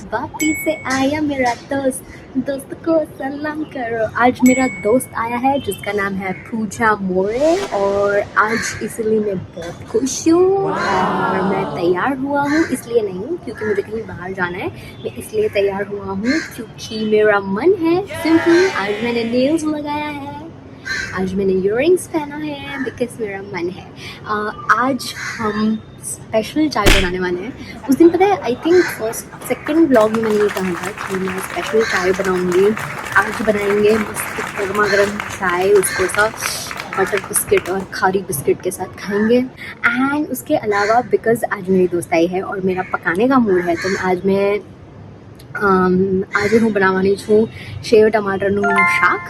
वापी से आया मेरा दोस्त को सलाम करो। आज मेरा दोस्त आया है जिसका नाम है पूजा मोरे और आज इसलिए मैं बहुत खुश हूँ और मैं तैयार हुआ हूँ, इसलिए नहीं क्योंकि मुझे कहीं बाहर जाना है, मैं इसलिए तैयार हुआ हूँ क्योंकि मेरा मन है। सिंपली आज मैंने नेल्स लगाया है, आज मैंने इयररिंग्स पहना है बिकॉज मेरा मन है। आज हम स्पेशल चाय बनाने वाले हैं। उस दिन पता है, I think first second vlog में मैंने ये कहा था कि मैं स्पेशल चाय बनाऊंगी। आज बनाएंगे मस्त गर्मा गर्म चाय, उसको सा बटर बिस्किट और खारी बिस्किट के साथ खाएंगे। एंड उसके अलावा बिकॉज आज मेरी दोस्त आई है और मेरा पकाने का मूड है, तो આજે હું બનાવવાની છું સેવ ટમાટરનું શાક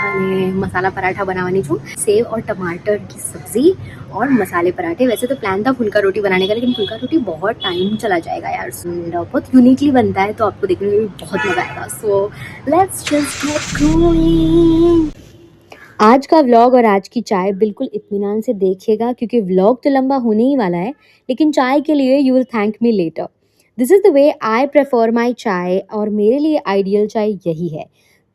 અને મસાલા પરાઠા બનાવવાની છું। सेव और टमाटर की सब्ज़ी और मसाले पराठे। वैसे तो प्लान था फुल्का रोटी बनाने का, लेकिन फुल्का रोटी बहुत टाइम चला जाएगा यार, बहुत यूनिकली बनता है तो आपको देखने में भी बहुत मज़ा आएगा। So let's just get going. आज का व्लॉग और आज की चाय बिल्कुल इत्मीनान से देखिएगा क्योंकि व्लॉग तो लंबा होने ही वाला है, लेकिन चाय के लिए you will thank me later. This is the way I prefer my chai और मेरे लिए आइडियल चाय यही है,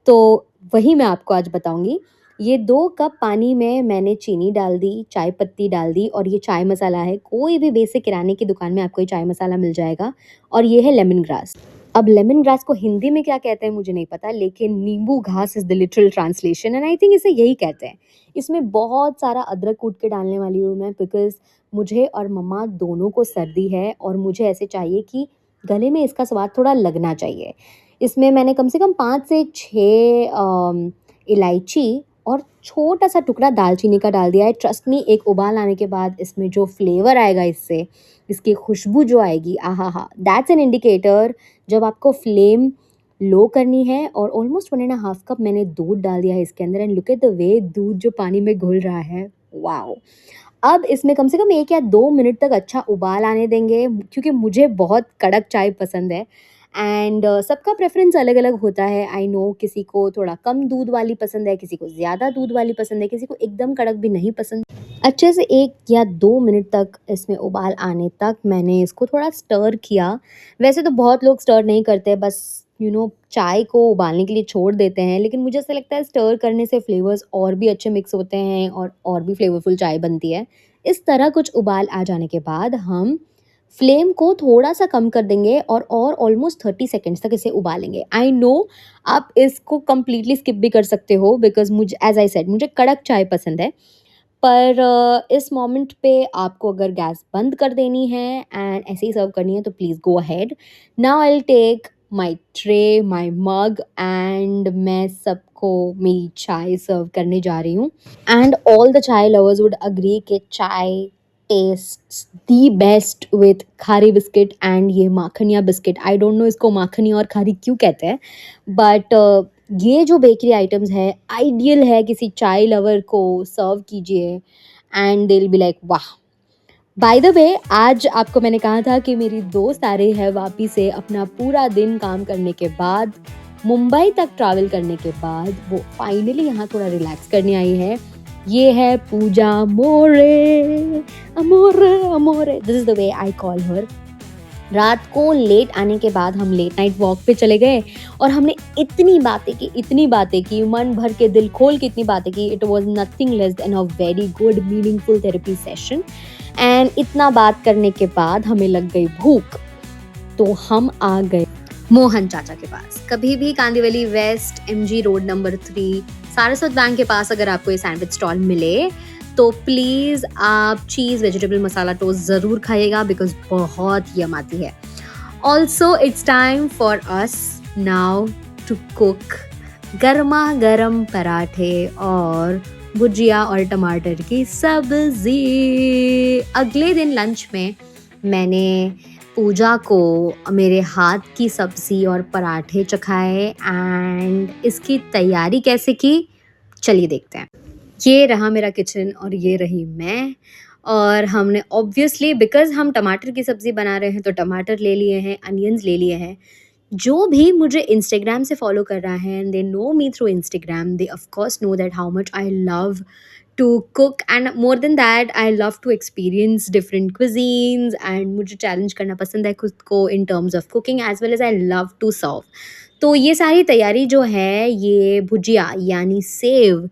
तो वही मैं आपको आज बताऊंगी। ये 2 कप पानी में मैंने चीनी डाल दी, चाय पत्ती डाल दी और ये चाय मसाला है। कोई भी बेसिक किराने की दुकान में आपको ये चाय मसाला मिल जाएगा। और ये है लेमन ग्रास। अब लेमन ग्रास को हिंदी में क्या कहते हैं मुझे नहीं पता, लेकिन नींबू घास is the literal translation and I think इसे यही कहते हैं। इसमें बहुत सारा अदरक कूट के डालने वाली हूँ मैं, बिकॉज़ मुझे और मम्मा दोनों को सर्दी है और मुझे ऐसे चाहिए कि गले में इसका स्वाद थोड़ा लगना चाहिए। इसमें मैंने कम से कम 5 से 6 इलायची और छोटा सा टुकड़ा दालचीनी का डाल दिया है। ट्रस्ट मी, एक उबाल आने के बाद इसमें जो फ्लेवर आएगा, इससे इसकी खुशबू जो आएगी, आहा हा, दैट्स एन इंडिकेटर जब आपको फ्लेम लो करनी है। और ऑलमोस्ट 1.5 कप मैंने दूध डाल दिया है इसके अंदर and look at the way दूध जो पानी में घुल रहा है, वाओ। अब इसमें कम से कम 1 या 2 मिनट तक अच्छा उबाल आने देंगे क्योंकि मुझे बहुत कड़क चाय पसंद है एंड सबका प्रेफरेंस अलग अलग होता है। आई नो किसी को थोड़ा कम दूध वाली पसंद है, किसी को ज़्यादा दूध वाली पसंद है, किसी को एकदम कड़क भी नहीं पसंद। अच्छे से 1 या 2 मिनट तक इसमें उबाल आने तक मैंने इसको थोड़ा स्टर किया। वैसे तो बहुत लोग स्टर नहीं करते, बस चाय को उबालने के लिए छोड़ देते हैं, लेकिन मुझे ऐसा लगता है स्टर करने से फ्लेवर्स और भी अच्छे मिक्स होते हैं और भी फ्लेवरफुल चाय बनती है। इस तरह कुछ उबाल आ जाने के बाद हम फ्लेम को थोड़ा सा कम कर देंगे और ऑलमोस्ट 30 सेकेंड्स तक इसे उबालेंगे। आई नो आप इसको कम्प्लीटली स्किप भी कर सकते हो बिकॉज मुझे, एज आई सेड, मुझे कड़क चाय पसंद है। पर इस मोमेंट पे आपको अगर गैस बंद कर देनी है एंड ऐसे ही सर्व करनी है तो please go ahead. Now I will take my tray, my mug and मैं सबको मेरी चाय सर्व करने जा रही हूँ। And all the chai lovers would agree कि chai tastes the best with khari biscuit and ये माखनिया बिस्किट। आई डोंट नो इसको माखनिया और खारी क्यों कहते हैं, बट ये जो बेकरी आइटम्स है आइडियल है किसी चाय लवर को सर्व कीजिए and they will be like वाह। बाय द वे, आज आपको मैंने कहा था कि मेरी दोस्त आ रही है वापी से। अपना पूरा दिन काम करने के बाद, मुंबई तक ट्रैवल करने के बाद वो फाइनली यहाँ थोड़ा रिलैक्स करने आई है। ये है पूजा मोरे, अमोरे अमोरे, this is the way I call her. रात को लेट आने के बाद हम लेट नाइट वॉक पे चले गए और हमने इतनी बातें की, मन भर के, दिल खोल के इतनी बातें की। It was nothing less than a very good meaningful therapy session. And इतना बात करने के बाद हमें लग गई भूख, तो हम आ गए मोहन चाचा के पास। कभी भी Kandivali west, MG road number 3, Saraswat Bank के पास अगर आपको ये सैंडविच स्टॉल मिले तो प्लीज़ आप चीज़ वेजिटेबल मसाला टोस्ट ज़रूर खाइएगा बिकॉज बहुत यम आती है। Also it's time for us now to cook गर्मा गर्म पराठे और भुजिया और टमाटर की सब्जी। अगले दिन लंच में मैंने पूजा को मेरे हाथ की सब्जी और पराठे चखाए एंड इसकी तैयारी कैसे की चलिए देखते हैं। ये रहा मेरा किचन और ये रही मैं, और हमने ऑब्वियसली बिकॉज हम टमाटर की सब्ज़ी बना रहे हैं तो टमाटर ले लिए हैं, अनियंस ले लिए हैं। जो भी मुझे इंस्टाग्राम से फॉलो कर रहा है and they know me through Instagram, they of course know that how much I love to cook, and more than that I love to experience different cuisines, and मुझे challenge करना पसंद है खुद को in terms of cooking as well as I love to serve. तो ये सारी तैयारी जो है ये भुजिया यानी सेव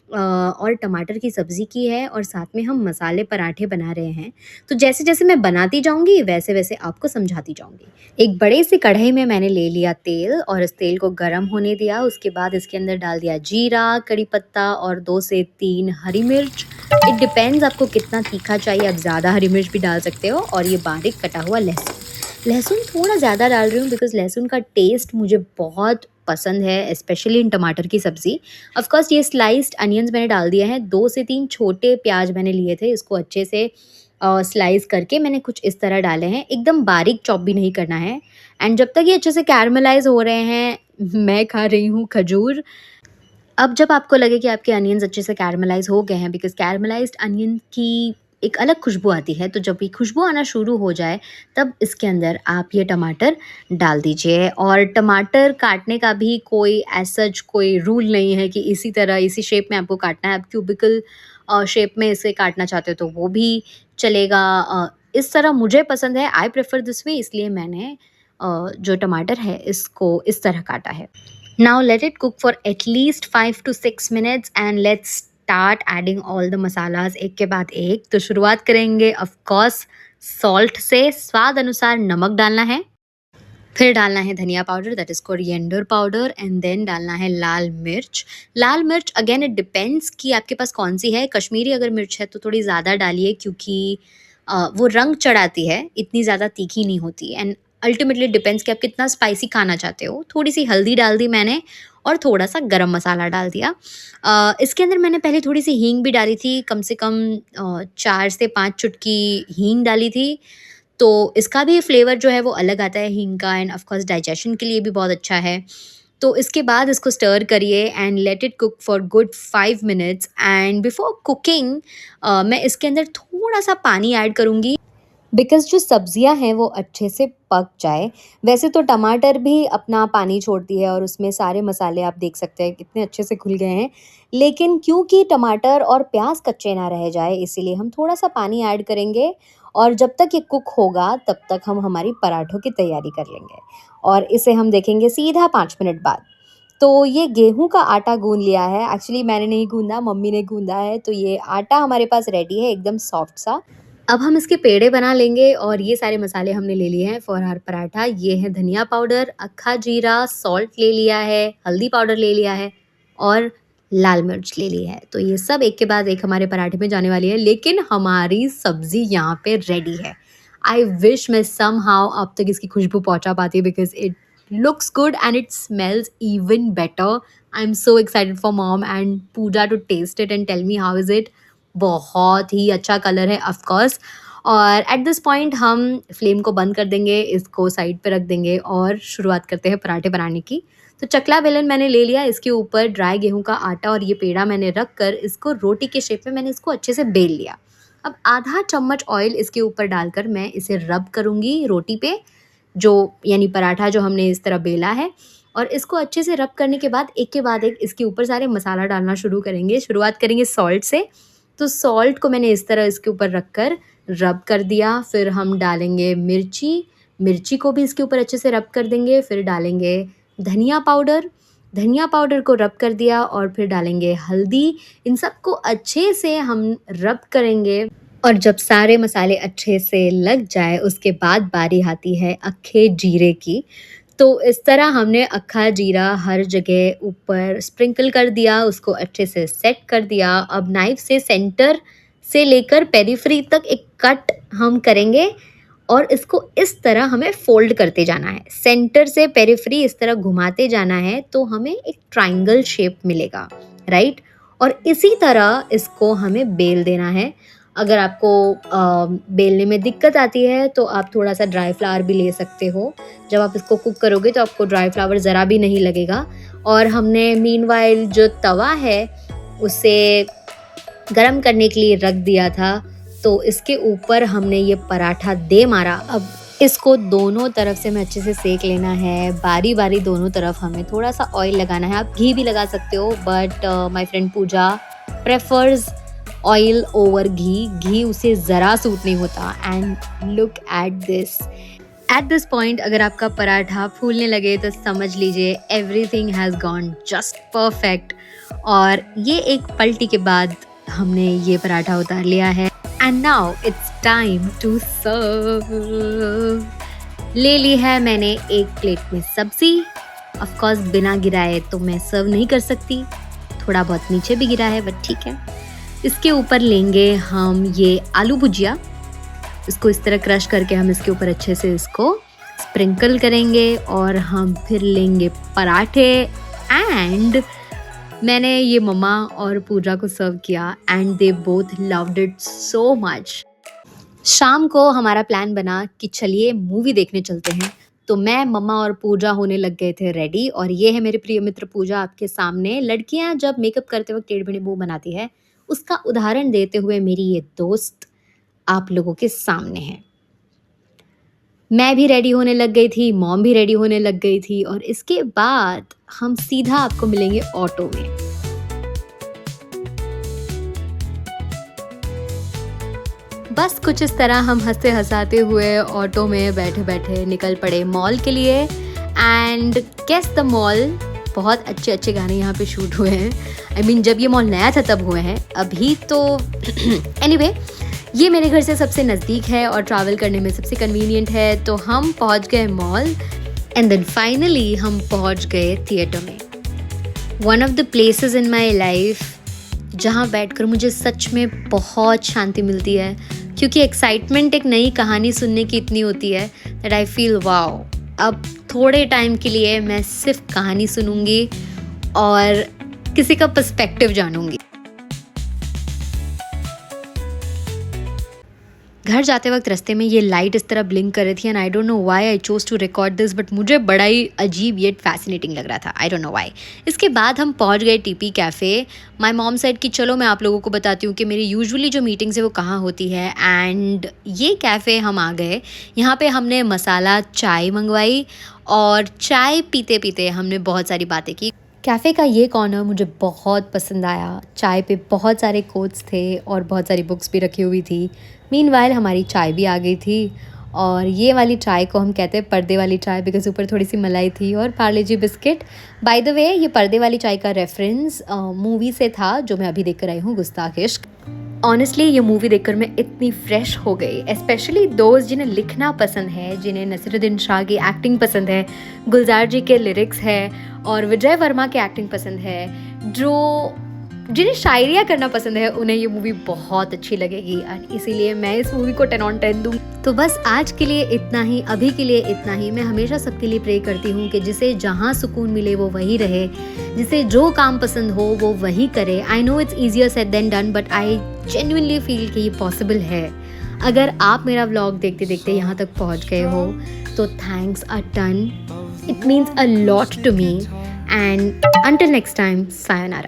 और टमाटर की सब्ज़ी की है, और साथ में हम मसाले पराठे बना रहे हैं। तो जैसे-जैसे मैं बनाती जाऊँगी वैसे-वैसे आपको समझाती जाऊँगी। एक बड़े से कढ़ाई में मैंने ले लिया तेल और इस तेल को गरम होने दिया। उसके बाद इसके अंदर डाल दिया जीरा, कड़ी पत्ता और 2 से 3 हरी मिर्च। इट डिपेंड्स आपको कितना तीखा चाहिए, आप ज़्यादा हरी मिर्च भी डाल सकते हो, और ये बारीक कटा हुआ लहसुन। लहसुन थोड़ा ज़्यादा डाल रही हूँ बिकॉज़ लहसुन का टेस्ट मुझे बहुत पसंद है, स्पेशली इन टमाटर की सब्ज़ी। ऑफ़ कोर्स ये स्लाइस्ड अनियंस मैंने डाल दिया है। 2 से 3 छोटे प्याज मैंने लिए थे, इसको अच्छे से स्लाइस करके मैंने कुछ इस तरह डाले हैं। एकदम बारीक चॉप भी नहीं करना है, एंड जब तक ये अच्छे से कैरमलाइज़ हो रहे हैं, मैं खा रही हूँ खजूर। अब जब आपको लगे कि आपके अनियंस अच्छे से कैरमलाइज़ हो गए हैं, बिकॉज़ कैरमलाइज़्ड अनियन की एक अलग खुशबू आती है, तो जब ये खुशबू आना शुरू हो जाए तब इसके अंदर आप ये टमाटर डाल दीजिए। और टमाटर काटने का भी कोई एज़ सच कोई रूल नहीं है कि इसी तरह इसी शेप में आपको काटना है। आप क्यूबिकल शेप में इसे काटना चाहते हो तो वो भी चलेगा। इस तरह मुझे पसंद है, आई प्रेफ़र दिस वे, इसलिए मैंने जो टमाटर है इसको इस तरह काटा है। Now let it cook for at least 5 to 6 minutes and let's start adding all the masalas एक के बाद एक। तो शुरुआत करेंगे ऑफ कोर्स सॉल्ट से। स्वाद अनुसार नमक डालना है, फिर डालना है धनिया powder that is coriander powder, and then डालना है लाल मिर्च। लाल मिर्च अगेन इट डिपेंड्स कि आपके पास कौन सी है। कश्मीरी अगर मिर्च है तो थोड़ी ज़्यादा डालिए, क्योंकि वो रंग चढ़ाती है, इतनी ज़्यादा तीखी नहीं होती। एंड अल्टीमेटली डिपेंड्स कि आप कितना स्पाइसी खाना चाहते हो। थोड़ी सी हल्दी डाल दी मैंने और थोड़ा सा गरम मसाला डाल दिया। इसके अंदर मैंने पहले थोड़ी सी हींग भी डाली थी, कम से कम 4 से 5 चुटकी हींग डाली थी। तो इसका भी फ्लेवर जो है वो अलग आता है हींग का, एंड ऑफ कोर्स डाइजेशन के लिए भी बहुत अच्छा है। तो इसके बाद इसको स्टर करिए and let it cook for good 5 minutes. And before cooking मैं इसके अंदर थोड़ा सा पानी ऐड करूँगी, बिकॉज़ जो सब्ज़ियाँ हैं वो अच्छे से पक जाए। वैसे तो टमाटर भी अपना पानी छोड़ती है और उसमें सारे मसाले आप देख सकते हैं कितने अच्छे से घुल गए हैं। लेकिन क्योंकि टमाटर और प्याज़ कच्चे ना रह जाए, इसीलिए हम थोड़ा-सा पानी ऐड करेंगे, और जब तक ये कुक होगा तब तक हम हमारी पराठों की तैयारी कर लेंगे, और इसे हम देखेंगे सीधा 5 मिनट बाद। तो ये गेहूँ का आटा गूँध लिया है, एक्चुअली मैंने नहीं गूँधा, मम्मी ने गूँधा है। तो ये आटा हमारे पास रेडी है एकदम सॉफ्ट सा। अब हम इसके पेड़े बना लेंगे, और ये सारे मसाले हमने ले लिए हैं फॉर आवर पराठा। ये है धनिया पाउडर, अक्खा जीरा, सॉल्ट ले लिया है, हल्दी पाउडर ले लिया है और लाल मिर्च ले ली है। तो ये सब एक के बाद एक हमारे पराठे में जाने वाली है, लेकिन हमारी सब्ज़ी यहाँ पे रेडी है। आई विश मैं समहाउ अब तक इसकी खुशबू पहुँचा पाती, because it looks good and it smells even better. I am so excited for mom and Pooja to taste it and tell me how is it. बहुत ही अच्छा कलर है ऑफ कोर्स। और एट दिस पॉइंट हम flame को बंद कर देंगे, इसको साइड पे रख देंगे और शुरुआत करते हैं पराठे बनाने की। तो चकला बेलन मैंने ले लिया, इसके ऊपर ड्राई गेहूं का आटा और ये पेड़ा मैंने रख कर इसको रोटी के शेप में मैंने इसको अच्छे से बेल लिया। अब आधा चम्मच ऑयल इसके ऊपर डालकर मैं इसे रब करूँगी रोटी पे, जो यानी पराठा जो हमने इस तरह बेला है। और इसको अच्छे से रब करने के बाद एक के बाद एक इसके ऊपर सारे मसाला डालना शुरू करेंगे। शुरुआत करेंगे सॉल्ट से। तो सॉल्ट को मैंने इस तरह इसके ऊपर रख कर रब कर दिया। फिर हम डालेंगे मिर्ची को भी इसके ऊपर अच्छे से रब कर देंगे। फिर डालेंगे धनिया पाउडर को रब कर दिया, और फिर डालेंगे हल्दी। इन सबको अच्छे से हम रब करेंगे, और जब सारे मसाले अच्छे से लग जाए उसके बाद बारी आती है अक्खे जीरे की। तो इस तरह हमने अक्खा जीरा हर जगह ऊपर स्प्रिंकल कर दिया, उसको अच्छे से सेट कर दिया। अब नाइफ से सेंटर से लेकर पेरिफेरी तक एक कट हम करेंगे, और इसको इस तरह हमें फोल्ड करते जाना है। सेंटर से पेरिफेरी इस तरह घुमाते जाना है तो हमें एक ट्रायंगल शेप मिलेगा, राइट। और इसी तरह इसको हमें बेल देना है। अगर आपको बेलने में दिक्कत आती है तो आप थोड़ा सा ड्राई फ्लावर भी ले सकते हो। जब आप इसको कुक करोगे तो आपको ड्राई फ्लावर ज़रा भी नहीं लगेगा। और हमने मीनवाइल जो तवा है उसे गरम करने के लिए रख दिया था, तो इसके ऊपर हमने ये पराठा दे मारा। अब इसको दोनों तरफ से हमें अच्छे से सेक लेना है, बारी बारी दोनों तरफ हमें थोड़ा सा ऑयल लगाना है। आप घी भी लगा सकते हो, but my friend Pooja prefers oil over ghee, घी उसे ज़रा सूट नहीं होता। And look at this point अगर आपका पराठा फूलने लगे तो समझ लीजिए everything has gone just perfect. और ये एक पलटी के बाद हमने ये पराठा उतार लिया है। And now it's time to serve. ले ली है मैंने एक प्लेट में सब्जी। ऑफ कोर्स बिना गिराए तो मैं सर्व नहीं कर सकती, थोड़ा बहुत नीचे भी गिरा है बट ठीक है। इसके ऊपर लेंगे हम ये आलू भुजिया, इसको इस तरह क्रश करके हम इसके ऊपर अच्छे से इसको स्प्रिंकल करेंगे। और हम फिर लेंगे पराठे। एंड मैंने ये मम्मा और पूजा को सर्व किया and they both loved it so much. शाम को हमारा प्लान बना कि चलिए मूवी देखने चलते हैं। तो मैं, मम्मा और पूजा होने लग गए थे रेडी। और ये है मेरे प्रिय मित्र पूजा आपके सामने। लड़कियां जब मेकअप करते वक्त टेढ़ मेढ़े मुंह बनाती है, उसका उदाहरण देते हुए मेरी ये दोस्त आप लोगों के सामने है। मैं भी रेडी होने लग गई थी, मॉम भी रेडी होने लग गई थी। और इसके बाद हम सीधा आपको मिलेंगे ऑटो में। बस कुछ इस तरह हम हंसते हंसाते हुए ऑटो में बैठे बैठे निकल पड़े मॉल के लिए। एंड गेस द मॉल, बहुत अच्छे अच्छे गाने यहाँ पे शूट हुए हैं। आई मीन जब ये मॉल नया था तब हुए हैं, अभी तो एनीवे ये मेरे घर से सबसे नज़दीक है और ट्रैवल करने में सबसे कन्वीनियंट है। तो हम पहुँच गए मॉल एंड देन फाइनली हम पहुँच गए थिएटर में। One of the places in my life जहाँ बैठकर मुझे सच में बहुत शांति मिलती है, क्योंकि एक्साइटमेंट एक नई कहानी सुनने की इतनी होती है दैट आई फील वाओ, अब थोड़े टाइम के लिए मैं सिर्फ कहानी सुनूंगी और किसी का पर्सपेक्टिव जानूंगी। घर जाते वक्त रास्ते में ये लाइट इस तरह ब्लिंक कर रही थी and I don't know why I chose to record this, but मुझे बड़ा ही अजीब येट फैसिनेटिंग लग रहा था। I don't know why. इसके बाद हम पहुंच गए TP cafe. My mom said कि चलो मैं आप लोगों को बताती हूँ कि मेरी यूजुअली जो मीटिंग्स है वो कहाँ होती है। एंड ये कैफ़े हम आ गए। यहाँ पे हमने मसाला चाय मंगवाई और चाय पीते पीते हमने बहुत सारी बातें की। कैफ़े का ये कॉर्नर मुझे बहुत पसंद आया। चाय पे बहुत सारे कोट्स थे और बहुत सारी बुक्स भी रखी हुई थी। मीनवाइल हमारी चाय भी आ गई थी और ये वाली चाय को हम कहते हैं पर्दे वाली चाय, बिकॉज ऊपर थोड़ी सी मलाई थी और पार्ले जी बिस्किट। बाय द वे ये पर्दे वाली चाय का रेफरेंस मूवी से था जो मैं अभी देख कर आई हूँ, गुस्ताख इश्क। ऑनेस्टली ये मूवी देखकर मैं इतनी फ्रेश हो गई, स्पेशली दोस्त जिन्हें लिखना पसंद है, जिन्हें नसीरुद्दीन शाह की एक्टिंग पसंद है, गुलजार जी के लिरिक्स है और विजय वर्मा की एक्टिंग पसंद है, जिन्हें शायरिया करना पसंद है, उन्हें ये मूवी बहुत अच्छी लगेगी। और इसीलिए मैं इस मूवी को 10 on 10 दूँ। तो बस आज के लिए इतना ही, अभी के लिए इतना ही। मैं हमेशा सबके लिए प्रे करती हूँ कि जिसे जहाँ सुकून मिले वो वही रहे, जिसे जो काम पसंद हो वो वही करे। I know it's easier said than done, but I genuinely feel कि ये पॉसिबल है। अगर आप मेरा व्लॉग देखते देखते यहाँ तक पहुँच गए हो तो thanks a ton, it means a lot to me. And until next time, sayonara.